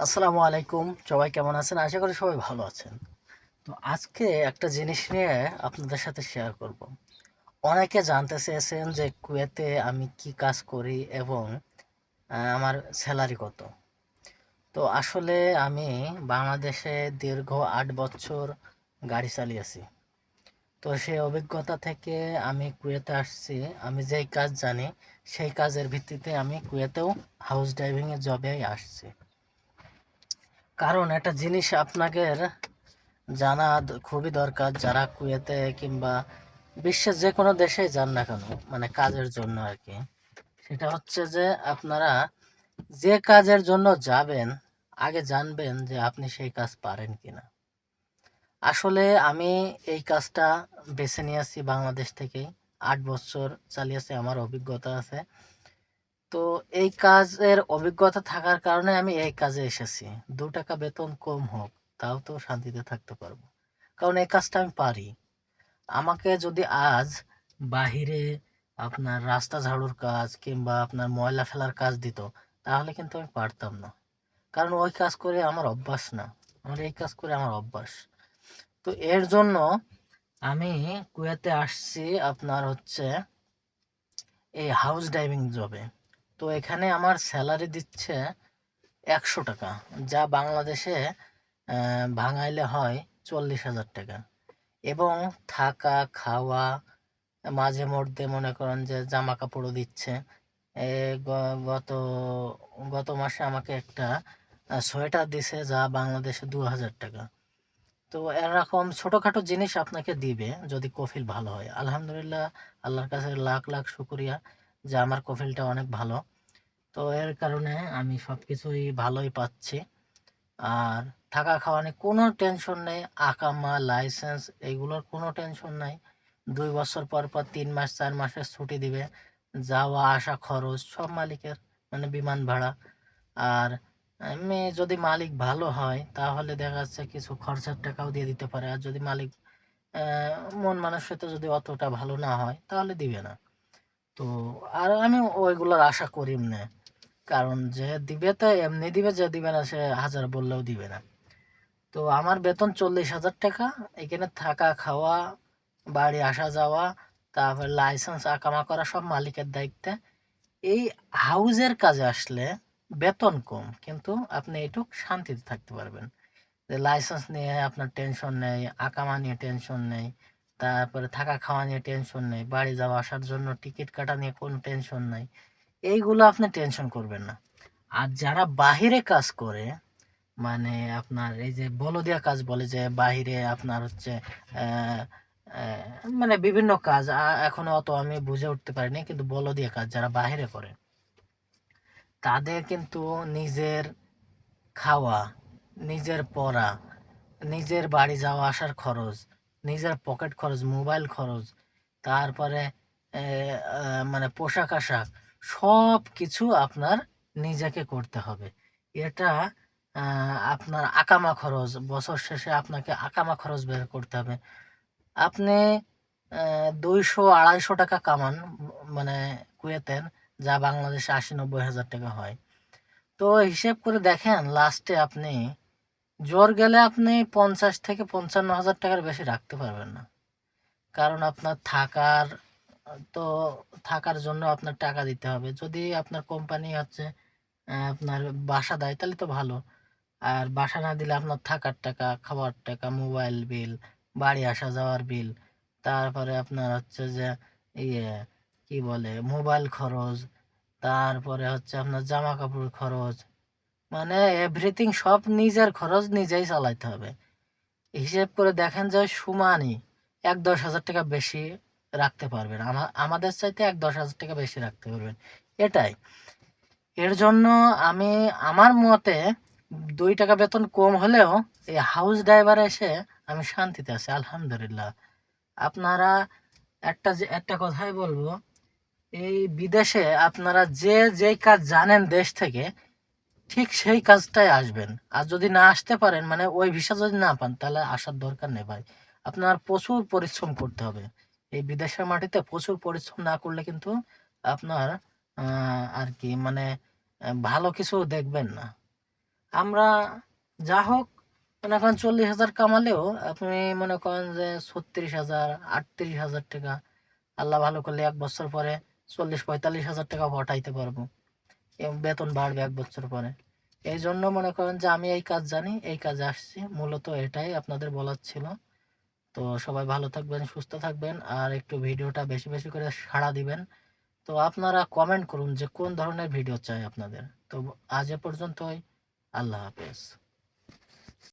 আসসালামু আলাইকুম। সবাই কেমন আছেন? আশা করি সবাই ভালো আছেন। তো আজকে একটা জিনিস নিয়ে আপনাদের সাথে শেয়ার করব। অনেকে জানতে চেয়েছেন যে কুয়েতে আমি কি কাজ করি এবং আমার স্যালারি কত? তো আসলে আমি বাংলাদেশে দীর্ঘ ৮ বছর গাড়ি চালিয়েছি। তো সেই অভিজ্ঞতা থেকে আমি কুয়েতে আসছি। আমি যেই কাজ জানি সেই কাজের ভিত্তিতে আমি কুয়েতেও হাউস ড্রাইভিং এর জবেই আসছি। কারণ একটা জিনিস আপনাদের জানা খুবই দরকার, যারা কুয়েতে কিংবা বিশ্বের যে কোনো দেশে যান না কেন, মানে কাজের জন্য আর কি। সেটা হচ্ছে যে আপনারা যে কাজের জন্য যাবেন আগে জানবেন যে আপনি সেই কাজ পারেন কিনা। আসলে আমি এই কাজটা বেছে নিয়েছি বাংলাদেশ থেকেই। ৮ বছর চালিয়েছি, আমার অভিজ্ঞতা আছে। তো এই কাজের অভিজ্ঞতা থাকার কারণে আমি এই কাজে এসেছি। ২ টাকা বেতন কম হোক, তাও তো শান্তিতে থাকতে পারবো, কারণ এই কাজটা আমি পারি। আমাকে যদি আজ বাহিরে আপনার রাস্তা ঝাড়ুর কাজ কিংবা আপনার ময়লা ফেলার কাজ দিত, তাহলে কিন্তু আমি পারতাম না। কারণ ওই কাজ করে আমার অভ্যাস না, আমার এই কাজ করে আমার অভ্যাস। তো এর জন্য আমি কুয়েতে আসছি আপনার হচ্ছে এই হাউস ড্রাইভিং জবে। তো এখানে আমার স্যালারি দিচ্ছে ১০০ টাকা, যা বাংলাদেশে ভাঙাইলে হয় ৪০,০০০ টাকা। এবং থাকা খাওয়া, মাঝে মধ্যে মনে করেন যে জামা কাপড়ও দিচ্ছে। এ গত গত মাসে আমাকে একটা সোয়েটার দিছে, যা বাংলাদেশে ২,০০০ টাকা। তো এরকম ছোটোখাটো জিনিস আপনাকে দিবে যদি কফিল ভালো হয়। আলহামদুলিল্লাহ, আল্লাহর কাছে লাখ লাখ শুকরিয়া যে আমার কফিলটা অনেক ভালো। তো এর কারণে আমি সব কিছুই ভালোই পাচ্ছি। আর থাকা খাওয়া নিয়ে কোনো টেনশন নেই। আকামা, লাইসেন্স এগুলোর কোনো টেনশন নাই। ২ বছর পর পর ৩ মাস ৪ মাসের ছুটি দিবে। যাওয়া আসা খরচ সব মালিকের, মানে বিমান ভাড়া। আর এমনি যদি মালিক ভালো হয় তাহলে দেখা যাচ্ছে কিছু খরচার টাকাও দিয়ে দিতে পারে। আর যদি মালিক মন মানসিকতা যদি অতটা ভালো না হয় তাহলে দিবে না। তো আর আমি ওইগুলোর আশা করি না। কারণ যে দিবে তো এমনি দিবে, যে দিবে না সে হাজার বললেও দিবে না। তো আমার বেতন ৪০,০০০ টাকা। এখানে থাকা খাওয়া, বাড়ি আসা যাওয়া, তারপর লাইসেন্স আকামা করা সব মালিকের দায়িত্বে। এই হাউজের কাজে আসলে বেতন কম, কিন্তু আপনি এটুক শান্তিতে থাকতে পারবেন। যে লাইসেন্স নিয়ে আপনার টেনশন নেই, আকামা নিয়ে টেনশন নেই, তারপরে থাকা খাওয়া নিয়ে টেনশন নেই, বাড়ি যাওয়া আসার জন্য টিকিট কাটা নিয়ে কোনো টেনশন নাই। এইগুলো আপনি টেনশন করবেন না। আর যারা বাহিরে কাজ করে, মানে আপনার এই যে বলদিয়া কাজ বলে, যে বাহিরে আপনার হচ্ছে আহ, মানে বিভিন্ন কাজ এখনো অত আমি বুঝে উঠতে পারিনি, কিন্তু বলদিয়া কাজ যারা বাহিরে করে তাদের কিন্তু নিজের খাওয়া, নিজের পড়া, নিজের বাড়ি যাওয়া আসার খরচ, নিজের পকেট খরচ, মোবাইল খরচ, তারপরে মানে পোশাক আশাক, সব কিছু আপনার নিজেকে করতে হবে। এটা আপনার আকামা খরচ, বছর শেষে আপনাকে আকামা খরচ বের করতে হবে। আপনি ২০০-২৫০ টাকা কামান, মানে কুয়েতের, যা বাংলাদেশে ৮০-৯০ হাজার টাকা হয়। তো হিসেব করে দেখেন, লাস্টে আপনি জ্বর গেলে আপনি ৫০ থেকে ৫৫ হাজার টাকার বেশি রাখতে পারবেন না। কারণ আপনার তো থাকার জন্য আপনার টাকা দিতে হবে। যদি আপনার কোম্পানি হচ্ছে আপনার বাসা দেয় তাহলে তো ভালো। আর বাসা না দিলে আপনার থাকার টাকা, খাওয়ার টাকা, মোবাইল বিল, বাড়ি আসা যাওয়ার বিল, তারপরে আপনার হচ্ছে যে ইয়ে কি বলে মোবাইল খরচ, তারপরে হচ্ছে আপনার জামা কাপড় খরচ, মানে এভরিথিং সব নিজের খরচ নিজেই চালাইতে হবে। হিসেব করে দেখেন যে সমানই ১-১০ হাজার টাকা বেশি রাখতে পারবেন, আমাদের চাইতে ১-১০ হাজার টাকা বেশি রাখতে পারবেন। এটাই, এর জন্য আমি, আমার মতে ২ টাকা বেতন কম হলেও এই হাউস ড্রাইভার এসে আমি শান্তিতে আছি আলহামদুলিল্লাহ। আপনারা একটা কথাই বলবো, এই বিদেশে আপনারা যে যেই কাজ জানেন দেশ থেকে, ঠিক সেই কাজটাই আসবেন। আর যদি না আসতে পারেন, মানে ওই ভিসা যদি না পান, তাহলে আসার দরকার নেই ভাই। আপনার প্রচুর পরিশ্রম করতে হবে। এই বিদেশের মাটিতে প্রচুর পরিশ্রম না করলে কিন্তু আপনার আর কি মানে ভালো কিছু দেখবেন না। আমরা যা হোক মনে করেন 40,000 কামালেও আপনি মনে করেন যে 36,000 38,000 টাকা আল্লাহ ভালো করলে 1 বছর পরে 40-45,000 টাকা হটাইতে পারবো এবং বেতন বাড়বে 1 বছর পরে। এই জন্য মনে করেন যে আমি এই কাজ জানি, এই কাজে আসছি, মূলত এটাই আপনাদের বলার ছিল। তো সবাই ভালো থাকবেন, সুস্থ থাকবেন, আর একটু ভিডিওটা বেশি বেশি করে সাড়া দিবেন। তো আপনারা কমেন্ট করুন যে কোন ধরনের ভিডিও চাই আপনাদের। তো আজ এ পর্যন্তই। আল্লাহ হাফেজ।